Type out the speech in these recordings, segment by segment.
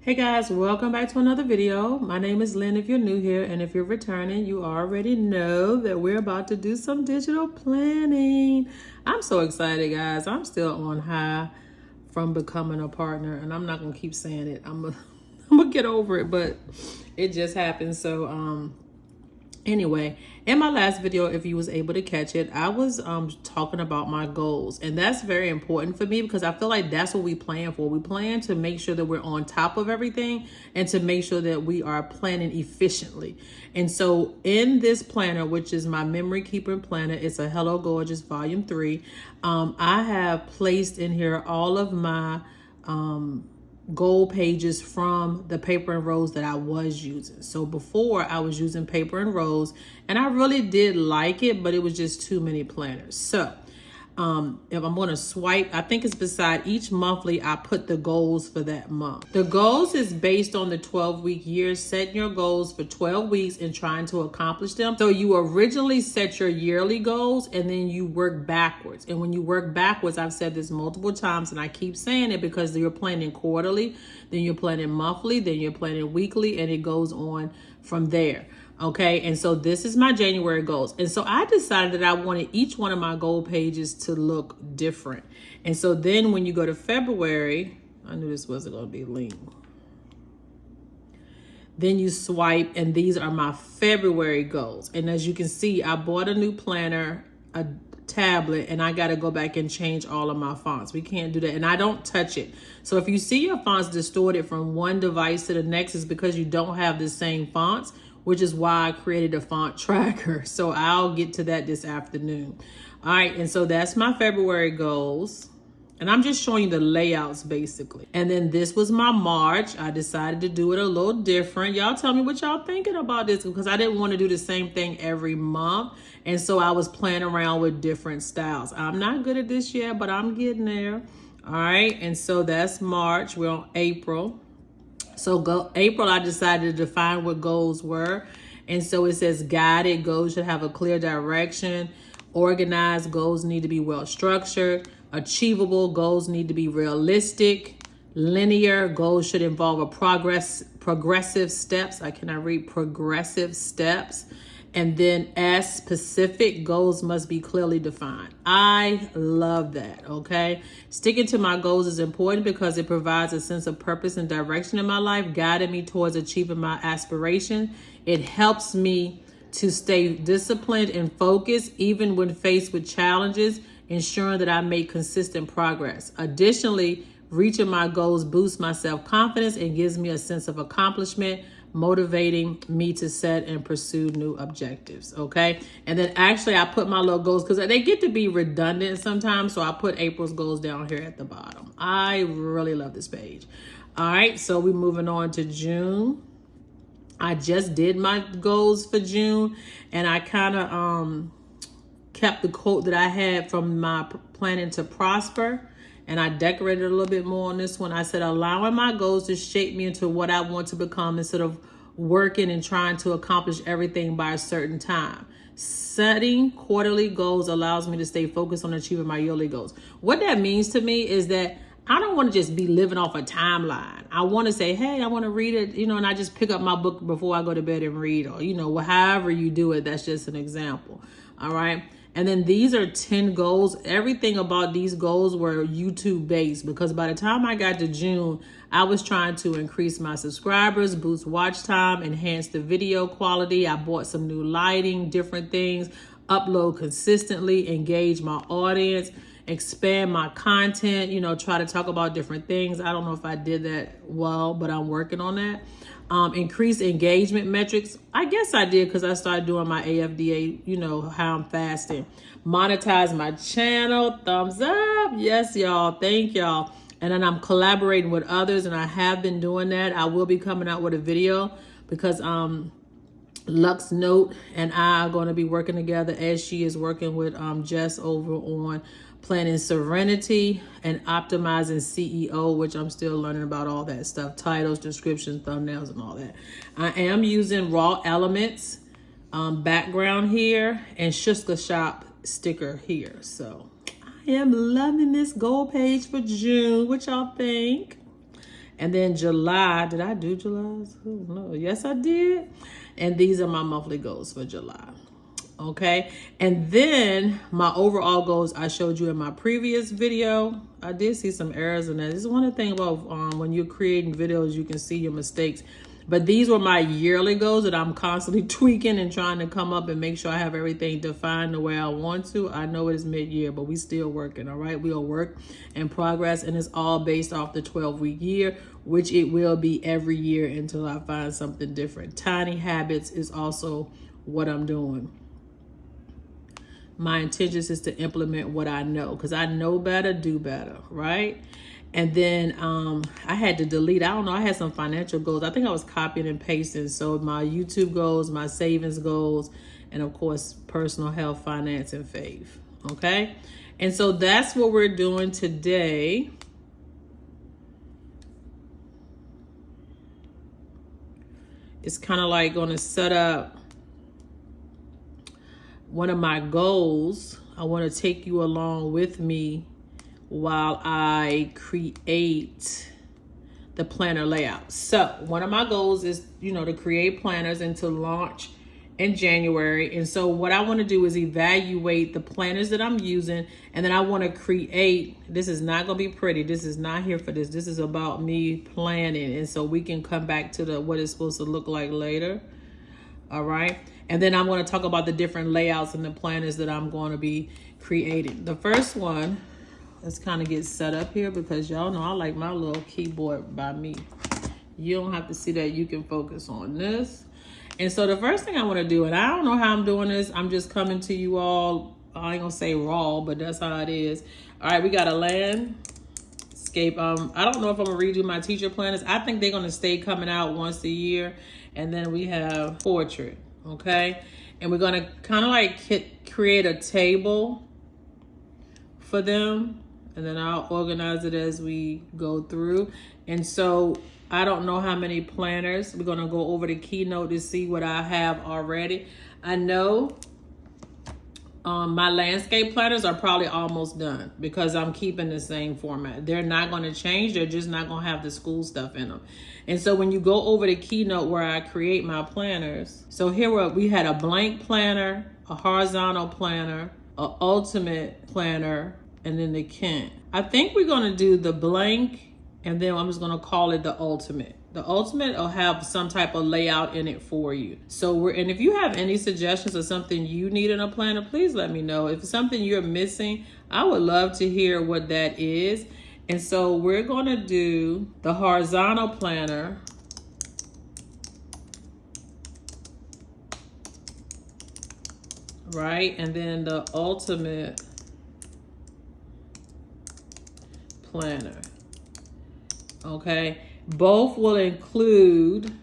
Hey guys, welcome back to another video. My name is Lynn if you're new here, and if you're returning, you already know that we're about to do some digital planning. I'm so excited, guys. I'm still on high from becoming a partner, and I'm not gonna keep saying it. I'm gonna get over it, but it just happened. So anyway, in my last video, if you was able to catch it, I was talking about my goals, and that's very important for me because I feel like that's what we plan for. We plan to make sure that we're on top of everything and to make sure that we are planning efficiently. And so in this planner, which is my memory keeper planner, it's a Hello Gorgeous Volume 3. I have placed in here all of my goal pages from the paper and rose that I was using. So before I was using paper and rose, and I really did like it, but it was just too many planners. So if I'm going to swipe, I think it's beside each monthly, I put the goals for that month. The goals is based on the 12-week year, setting your goals for 12 weeks and trying to accomplish them. So you originally set your yearly goals and then you work backwards. And when you work backwards, I've said this multiple times and I keep saying it because you're planning quarterly, then you're planning monthly, then you're planning weekly, and it goes on from there. Okay, and so this is my January goals. And so I decided that I wanted each one of my goal pages to look different. And so then when you go to February, I knew this wasn't going to be lean. Then you swipe, and these are my February goals. And as you can see, I bought a new planner, a tablet, and I got to go back and change all of my fonts. We can't do that, and I don't touch it. So if you see your fonts distorted from one device to the next, it's because you don't have the same fonts, which is why I created a font tracker. So I'll get to that this afternoon. All right, and so that's my February goals. And I'm just showing you the layouts basically. And then this was my March. I decided to do it a little different. Y'all tell me what y'all thinking about this, because I didn't want to do the same thing every month. And so I was playing around with different styles. I'm not good at this yet, but I'm getting there. All right, and so that's March. We're on April. So April, I decided to define what goals were. And so it says guided goals should have a clear direction. Organized goals need to be well structured. Achievable goals need to be realistic. Linear goals should involve a progressive steps. I cannot read progressive steps. And then as specific goals must be clearly defined. I love that, okay? Sticking to my goals is important because it provides a sense of purpose and direction in my life, guiding me towards achieving my aspiration. It helps me to stay disciplined and focused even when faced with challenges, ensuring that I make consistent progress. Additionally, reaching my goals boosts my self-confidence and gives me a sense of accomplishment, motivating me to set and pursue new objectives. Okay. And then actually I put my little goals because they get to be redundant sometimes. So I put April's goals down here at the bottom. I really love this page. All right. So we're moving on to June. I just did my goals for June, and I kind of kept the quote that I had from my Planning to Prosper. And I decorated a little bit more on this one. I said, allowing my goals to shape me into what I want to become instead of working and trying to accomplish everything by a certain time. Setting quarterly goals allows me to stay focused on achieving my yearly goals. What that means to me is that I don't want to just be living off a timeline. I want to say, hey, I want to read it, and I just pick up my book before I go to bed and read, or, however you do it. That's just an example. All right. And then these are 10 goals. Everything about these goals were YouTube based because by the time I got to June, I was trying to increase my subscribers, boost watch time, enhance the video quality. I bought some new lighting, different things, upload consistently, engage my audience, expand my content, try to talk about different things. I don't know if I did that well, but I'm working on that. Increase engagement metrics. I guess I did because I started doing my AFDA, how I'm fasting. Monetize my channel. Thumbs up. Yes, y'all. Thank y'all. And then I'm collaborating with others, and I have been doing that. I will be coming out with a video because Lux Note and I are going to be working together as she is working with Jess over on Planning Serenity and Optimizing CEO, which I'm still learning about all that stuff, titles, descriptions, thumbnails, and all that. I am using Raw Elements background here and Shuska Shop sticker here. So I am loving this goal page for June. What y'all think? And then July, did I do July? Oh, no. Yes, I did. And these are my monthly goals for July. Okay. And then my overall goals I showed you in my previous video. I did see some errors in that. This is one of the things about when you're creating videos, you can see your mistakes. But these were my yearly goals that I'm constantly tweaking and trying to come up and make sure I have everything defined the way I want to. I know it is mid-year, but we still working, all right? We'll work in progress, and it's all based off the 12-week year, which it will be every year until I find something different. Tiny habits is also what I'm doing. My intentions is to implement what I know, because I know better, do better, right? And then I had to delete, I don't know, I had some financial goals. I think I was copying and pasting. So my YouTube goals, my savings goals, and of course, personal health, finance, and faith. Okay? And so that's what we're doing today. It's kind of like going to set up one of my goals. I want to take you along with me while I create the planner layout. So one of my goals is, to create planners and to launch in January. And so what I want to do is evaluate the planners that I'm using. And then I want to create, this is not going to be pretty. This is not here for this. This is about me planning. And so we can come back to what it's supposed to look like later. All right. And then I'm going to talk about the different layouts and the planners that I'm going to be creating. The first one, let's kind of get set up here, because y'all know I like my little keyboard by me. You don't have to see that. You can focus on this. And so the first thing I want to do, and I don't know how I'm doing this, I'm just coming to you all, I ain't gonna say raw, but that's how it is. All right, we got a landscape. I don't know if I'm gonna redo my teacher planners. I think they're gonna stay coming out once a year. And then we have portrait, okay? And we're gonna kind of like create a table for them. And then I'll organize it as we go through. And so I don't know how many planners. We're going to go over the keynote to see what I have already. I know my landscape planners are probably almost done because I'm keeping the same format. They're not going to change. They're just not going to have the school stuff in them. And so when you go over the keynote where I create my planners, so here we had a blank planner, a horizontal planner, an ultimate planner, and then the Kent. I think we're going to do the blank, and then I'm just going to call it the ultimate. The ultimate will have some type of layout in it for you. So and if you have any suggestions or something you need in a planner, please let me know. If it's something you're missing, I would love to hear what that is. And so we're going to do the horizontal planner. Right? And then the ultimate planner. Okay, both will include,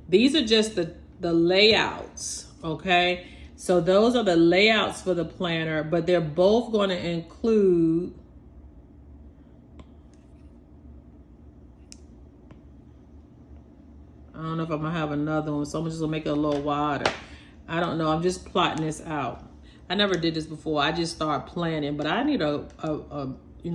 these are just the layouts, okay? So those are the layouts for the planner, but they're both going to include I don't know if I'm gonna have another one, so I'm just gonna make it a little wider. I don't know, I'm just plotting this out. I never did this before. I just start planning, but I need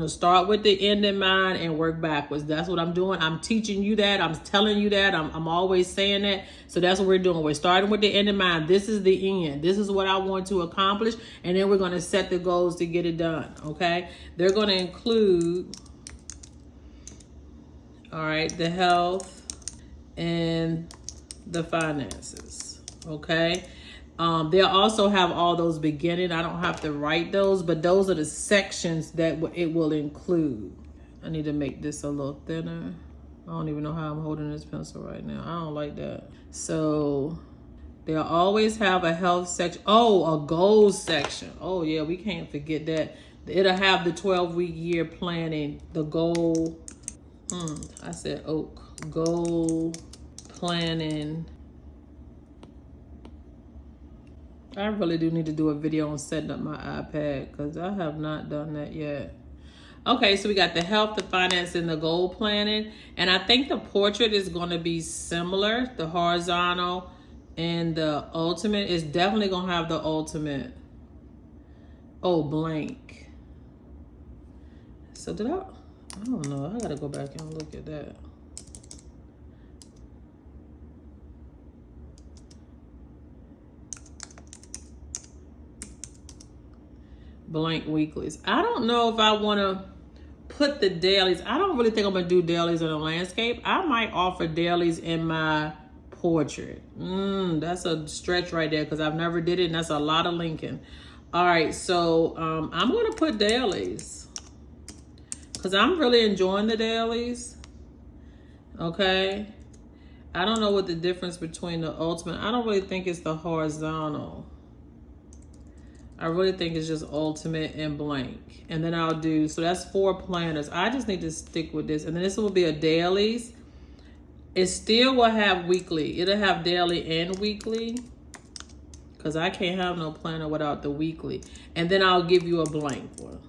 start with the end in mind and work backwards. That's what I'm doing. I'm teaching you that. I'm telling you that. I'm always saying that. So that's what we're doing. We're starting with the end in mind. This is the end. This is what I want to accomplish. And then we're going to set the goals to get it done. Okay. They're going to include, all right, the health and the finances. Okay. They'll also have all those beginning. I don't have to write those, but those are the sections that it will include. I need to make this a little thinner. I don't even know how I'm holding this pencil right now. I don't like that. So they'll always have a health section. Oh, a goals section. Oh yeah, we can't forget that. It'll have the 12-week year planning, the goal. I said oak. Goal planning. I really do need to do a video on setting up my iPad because I have not done that yet. Okay, so we got the health, the finance, and the goal planning. And I think the portrait is going to be similar. The horizontal and the ultimate is definitely going to have the ultimate. Oh, blank. So did I don't know. I got to go back and look at that. blank weeklies. I don't know if I want to put the dailies. I don't really think I'm going to do dailies in a landscape. I might offer dailies in my portrait. That's a stretch right there because I've never did it, and that's a lot of linking. All right, so I'm going to put dailies because I'm really enjoying the dailies. Okay. I don't know what the difference between the ultimate. I don't really think it's the horizontal. I really think it's just ultimate and blank. And then I'll do, so that's 4 planners. I just need to stick with this. And then this will be a dailies. It still will have weekly. It'll have daily and weekly. Because I can't have no planner without the weekly. And then I'll give you a blank one.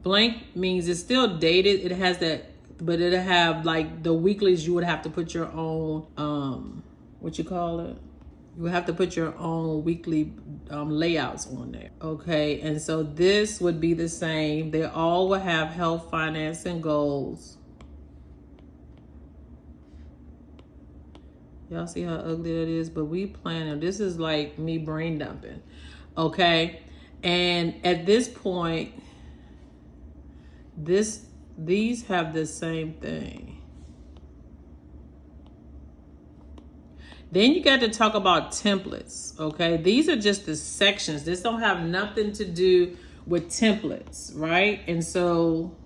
Blank means it's still dated. It has that, but it'll have like the weeklies, you would have to put your own, what you call it? You would have to put your own weekly layouts on there. Okay, and so this would be the same. They all will have health, finance, and goals. Y'all see how ugly that is? But we planning. This is like me brain dumping. Okay, and at this point, these have the same thing. Then you got to talk about templates, okay? These are just the sections. This don't have nothing to do with templates, right? And so,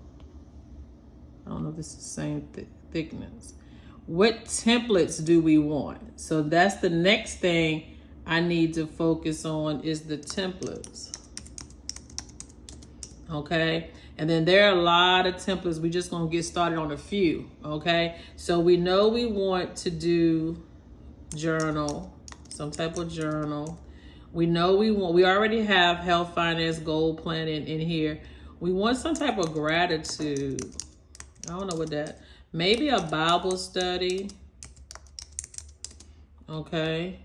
I don't know if this is the same thickness. What templates do we want? So that's the next thing I need to focus on is the templates, okay? And then there are a lot of templates. We're just gonna get started on a few, okay? So we know we want to do journal, some type of journal. We know we already have health, finance, goal planning in here. We want some type of gratitude. I don't know what that, maybe a Bible study. Okay.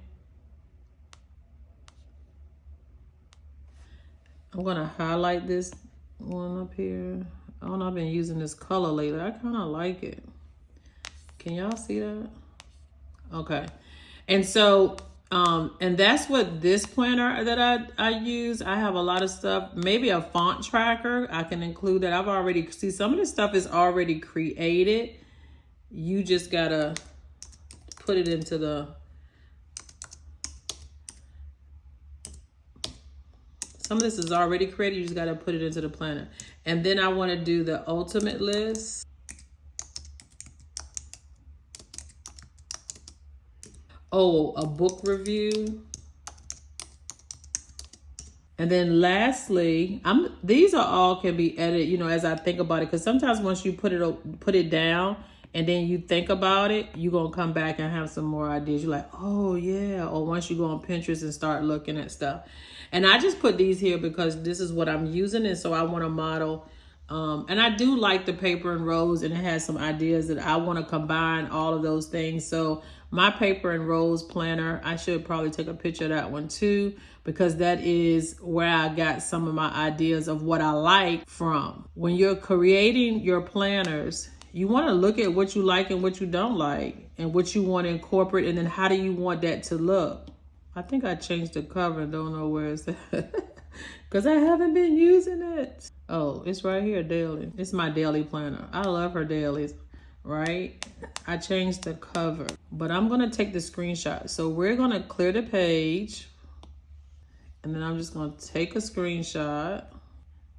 I'm gonna highlight this one up here. I don't know, I've been using this color lately. I kind of like it. Can y'all see that? Okay. And so, and that's what this planner that I use. I have a lot of stuff, maybe a font tracker. I can include that. I've already, see, some of this stuff is already created. You just gotta put it into the, some of this is already created. You just gotta put it into the planner. And then I wanna do the ultimate list. Oh, a book review. And then lastly, these are all can be edited, you know, as I think about it. Because sometimes once you put it down and then you think about it, you're going to come back and have some more ideas. You're like, oh, yeah. Or once you go on Pinterest and start looking at stuff. And I just put these here because this is what I'm using. And so I want to model. And I do like the paper and rose, and it has some ideas that I want to combine all of those things. So my paper and rose planner, I should probably take a picture of that one too, because that is where I got some of my ideas of what I like from. When you're creating your planners, you want to look at what you like and what you don't like and what you want to incorporate, and then how do you want that to look. I think I changed the cover and don't know where it's at because I haven't been using it. Oh, it's right here, daily. It's my daily planner. I love her dailies, right? I changed the cover, but I'm going to take the screenshot. So we're going to clear the page, and then I'm just going to take a screenshot,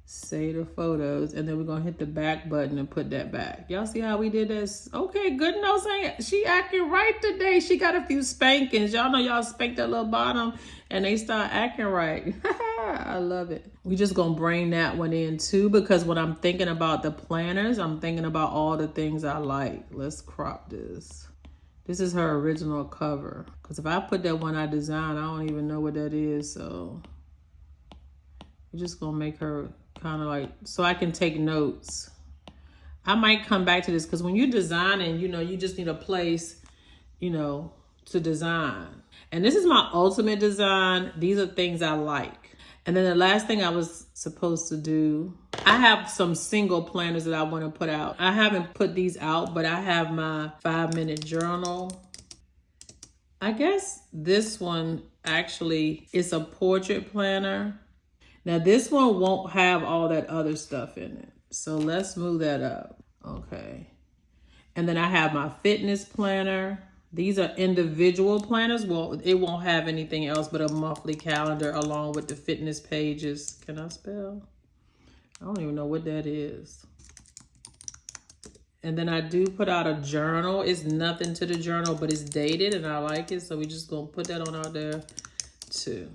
save the photos, and then we're going to hit the back button and put that back. Y'all see how we did this? Okay, GoodNotes ain't, she acting right today. She got a few spankings. Y'all know y'all spanked that little bottom and they start acting right. I love it. We just gonna bring that one in too, because when I'm thinking about the planners, I'm thinking about all the things I like. Let's crop this. This is her original cover. Because if I put that one I designed, I don't even know what that is. So we're just gonna make her kind of like, so I can take notes. I might come back to this because when you're designing, you know, you just need a place, you know, to design. And this is my ultimate design. These are things I like. And then the last thing I was supposed to do, I have some single planners that I want to put out. I haven't put these out, but I have my 5-minute journal. I guess this one actually is a portrait planner. Now this one won't have all that other stuff in it. So let's move that up. Okay. And then I have my fitness planner. These are individual planners. Well, it won't have anything else but a monthly calendar along with the fitness pages. Can I spell? I don't even know what that is. And then I do put out a journal. It's nothing to the journal, but it's dated and I like it. So we just gonna put that on out there too.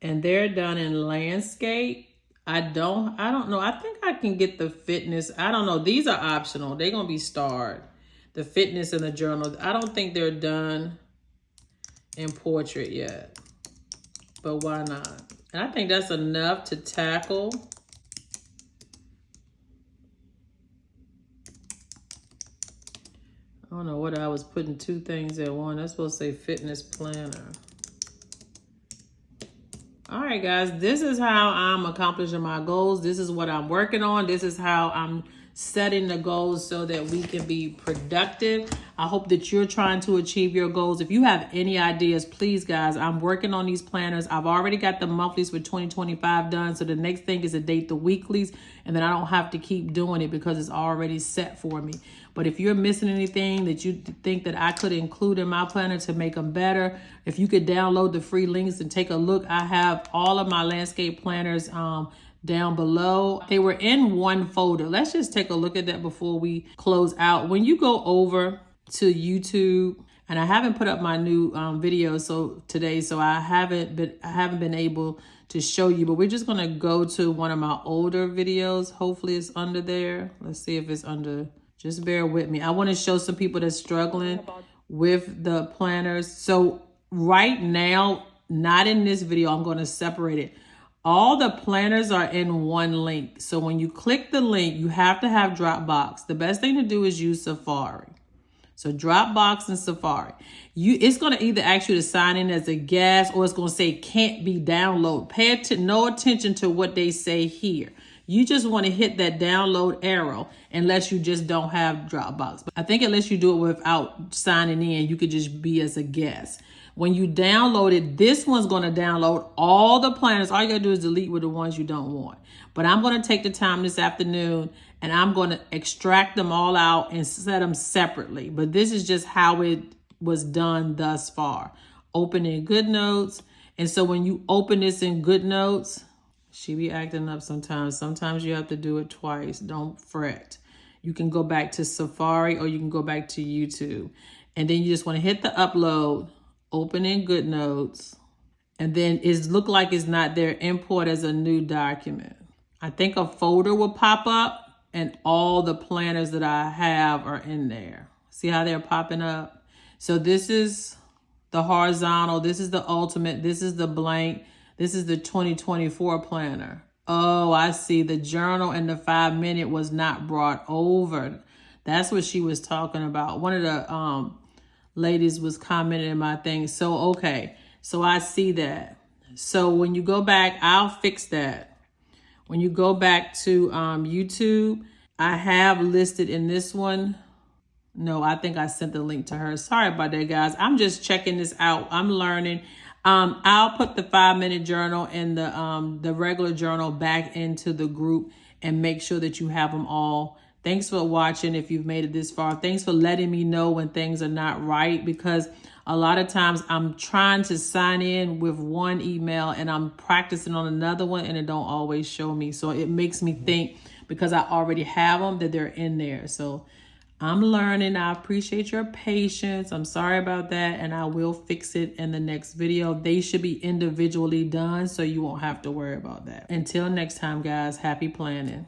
And they're done in landscape. I don't know. I think I can get the fitness. I don't know. These are optional. They're gonna be starred. The fitness and the journal. I don't think they're done in portrait yet. But why not? And I think that's enough to tackle. I don't know what I was putting two things at one. That's supposed to say fitness planner. All right, guys, this is how I'm accomplishing my goals. This is what I'm working on. This is how I'm setting the goals so that we can be productive. I hope that you're trying to achieve your goals. If you have any ideas, please, guys, I'm working on these planners. I've already got the monthlies for 2025 done. So the next thing is to date the weeklies, and then I don't have to keep doing it because it's already set for me. But if you're missing anything that you think that I could include in my planner to make them better, if you could download the free links and take a look, I have all of my landscape planners down below. They were in one folder. Let's just take a look at that before we close out. When you go over to YouTube, and I haven't put up my new video today, so I haven't been able to show you, but we're just gonna go to one of my older videos. Hopefully it's under there. Let's see if it's under. Just bear with me. I want to show some people that's struggling with the planners. So right now, not in this video, I'm going to separate it. All the planners are in one link. So when you click the link, you have to have Dropbox. The best thing to do is use Safari. So Dropbox and Safari. It's going to either ask you to sign in as a guest or it's going to say can't be downloaded. Pay no attention to what they say here. You just want to hit that download arrow unless you just don't have Dropbox. But I think unless you do it without signing in, you could just be as a guest. When you download it, this one's going to download all the planners. All you got to do is delete with the ones you don't want. But I'm going to take the time this afternoon and I'm going to extract them all out and set them separately. But this is just how it was done thus far. Open in GoodNotes. And so when you open this in GoodNotes, she be acting up sometimes. Sometimes you have to do it twice. Don't fret. You can go back to Safari or you can go back to YouTube. And then you just want to hit the upload, open in GoodNotes, and then it look like it's not there. Import as a new document. I think a folder will pop up and all the planners that I have are in there. See how they're popping up? So this is the horizontal. This is the ultimate. This is the blank. This is the 2024 planner. Oh, I see. The journal and the 5-minute was not brought over. That's what she was talking about. One of the ladies was commenting in my thing. So, okay. So I see that. So when you go back, I'll fix that. When you go back to YouTube, I have listed in this one. No, I think I sent the link to her. Sorry about that, guys. I'm just checking this out. I'm learning. I'll put the 5-minute journal and the regular journal back into the group and make sure that you have them all. Thanks for watching. If you've made it this far, thanks for letting me know when things are not right, because a lot of times I'm trying to sign in with one email and I'm practicing on another one and it don't always show me. So it makes me think because I already have them that they're in there. So I'm learning. I appreciate your patience. I'm sorry about that. And I will fix it in the next video. They should be individually done so you won't have to worry about that. Until next time, guys, happy planning.